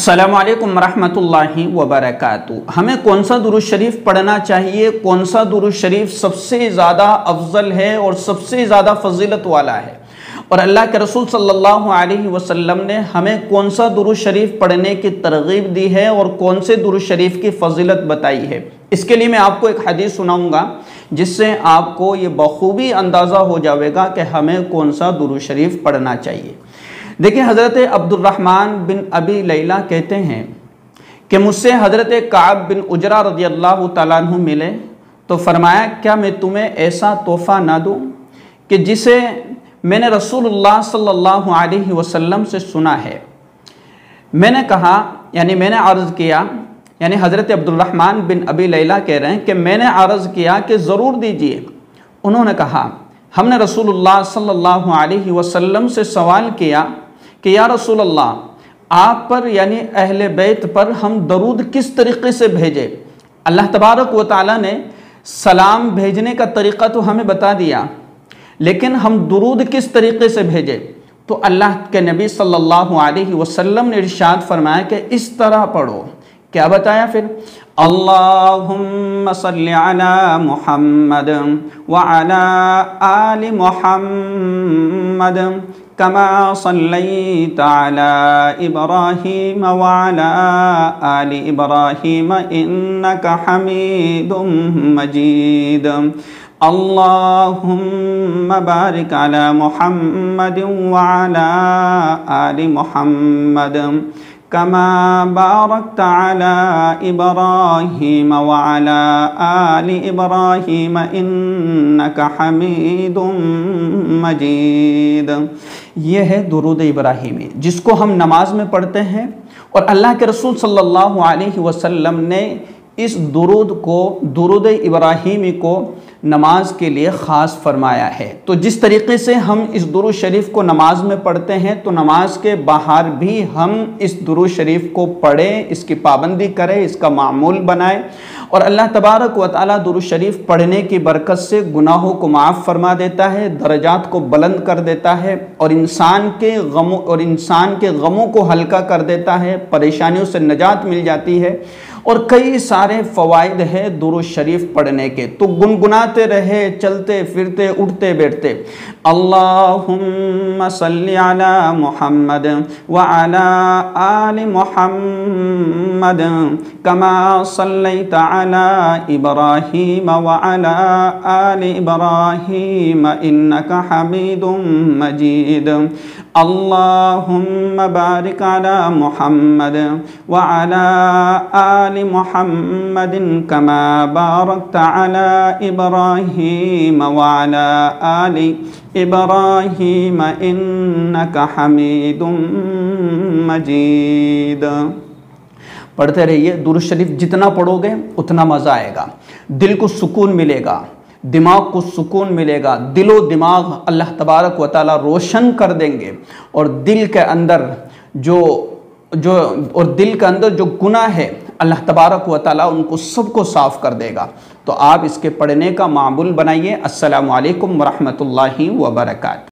अस्सलामु अलैकुम रहमतुल्लाहि व बरकातुहू। हमें कौन सा दुरूद शरीफ पढ़ना चाहिए, कौन सा दुरूद शरीफ सबसे ज़्यादा अफजल है और सबसे ज़्यादा फजीलत वाला है, और अल्लाह के रसूल सल्लल्लाहु अलैहि वसल्लम ने हमें कौन सा दुरूद शरीफ पढ़ने की तरगीब दी है और कौन से दुरूद शरीफ की फजीलत बताई है। इसके लिए मैं आपको एक हदीस सुनाऊंगा जिससे आपको ये बखूबी अंदाज़ा हो जाएगा कि हमें कौन सा दुरूद शरीफ पढ़ना चाहिए। देखिए, हज़रत अब्दुर्रहमान बिन अबी लैला कहते हैं कि मुझसे हज़रत काब बिन उजरा रज़ियल्लाहु ताला अन्हु मिले तो फरमाया, क्या मैं तुम्हें ऐसा तोहफ़ा ना दूँ कि जिसे मैंने रसूलुल्लाह सल्लल्लाहु अलैहि वसल्लम से सुना है। मैंने कहा, यानी मैंने अर्ज़ किया, यानी हज़रत अब्दुर्रहमान बिन अबी लैला कह रहे हैं कि मैंने अर्ज़ किया कि ज़रूर दीजिए। उन्होंने कहा, हमने रसूलुल्लाह सल्लल्लाहु अलैहि वसल्लम से सवाल किया कि या रसूलल्लाह, आप पर यानी अहले बैत पर हम दरूद किस तरीक़े से भेजें। अल्लाह तबारक व तआला ने सलाम भेजने का तरीक़ा तो हमें बता दिया, लेकिन हम दुरूद किस तरीक़े से भेजें। तो अल्लाह के नबी सल्लल्लाहु अलैहि वसल्लम ने इरशाद फरमाया कि इस तरह पढ़ो। क्या बताया फिर? अल्लाहुम्मा सल्लि अला मुहम्मद व अला आलि मुहम्मद कमा सल्लैता अला इब्राहीम व अला आलि इब्राहीम इन्नका हमीदुम मजीद। अल्लाहुम्मा बारिक अला मुहम्मद व अला आलि मुहम्मद कमा बारकता अला इब्राहीम व अला आलि इब्राहीम इन्नका हमीदुम मजीद। यह है दुरूद इब्राहीमी, जिसको हम नमाज में पढ़ते हैं, और अल्लाह के रसूल सल्लल्लाहु अलैहि वसल्लम ने इस दुरूद को, दुरूद इब्राहीमी को नमाज के लिए ख़ास फरमाया है। तो जिस तरीक़े से हम इस दुरूद शरीफ को नमाज में पढ़ते हैं, तो नमाज के बाहर भी हम इस दुरूद शरीफ को पढ़ें, इसकी पाबंदी करें, इसका मामूल बनाएं, और अल्लाह तबारक व तआला दुरूद शरीफ पढ़ने की बरकत से गुनाहों को माफ़ फरमा देता है, दर्जात को बुलंद कर देता है, और इंसान के गमों को हल्का कर देता है, परेशानियों से निजात मिल जाती है, और कई सारे फ़वाइद हैं दुरूद शरीफ पढ़ने के। तो गुनगुनाते रहे, चलते फिरते, उठते बैठते। अल्लाहुम्मा सल्लि अला मुहम्मद व अला आलि मुहम्मद कमा सल्लैता अला इब्राहीम व अला आलि इब्राहीम इन्नका हमीदुम मजीद। अल्लाहुम्मा बारिक अला मुहम्मद व अला आलि मुहम्मदिन कमा बारकता अला इब्राहीम व अला आलि इब्राहीम इन्नका हमीदुम मजीद। पढ़ते रहिए। दुरूद शरीफ जितना पढ़ोगे उतना मज़ा आएगा, दिल को सुकून मिलेगा, दिमाग को सुकून मिलेगा, दिलो दिमाग अल्लाह तबारक व तआला रोशन कर देंगे, और दिल के अंदर जो गुनाह है अल्लाह तबारक व तआला उनको सबको साफ़ कर देगा। तो आप इसके पढ़ने का मामूल बनाइए। अस्सलामु अलैकुम व रहमतुल्लाहि व बरकातुहू।